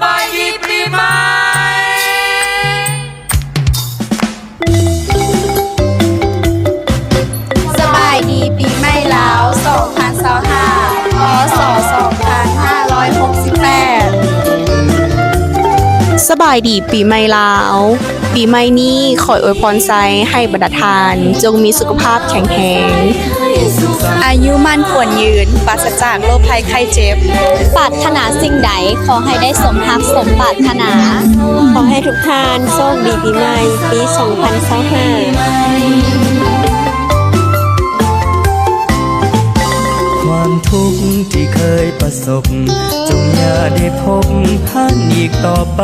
บายดีปีใหม่สบายดีปีใหม่ลาว2025พศ2568สบายดีปีใหม่ลาว ปีใหม่นี้ขออวยพรใจให้บรรดาทานจงมีสุขภาพแข็งแรงอายุมั่นขวนยืนปราศจากโรคภัยไข้เจ็บปรารถนาสิ่งใดขอให้ได้สมฮักสมปรารถนา ขอให้ทุกท่านโชคดีปีใหม่ปี 2025ความทุกข์ที่เคยประสบจงอย่าได้พบท่านอีกต่อไป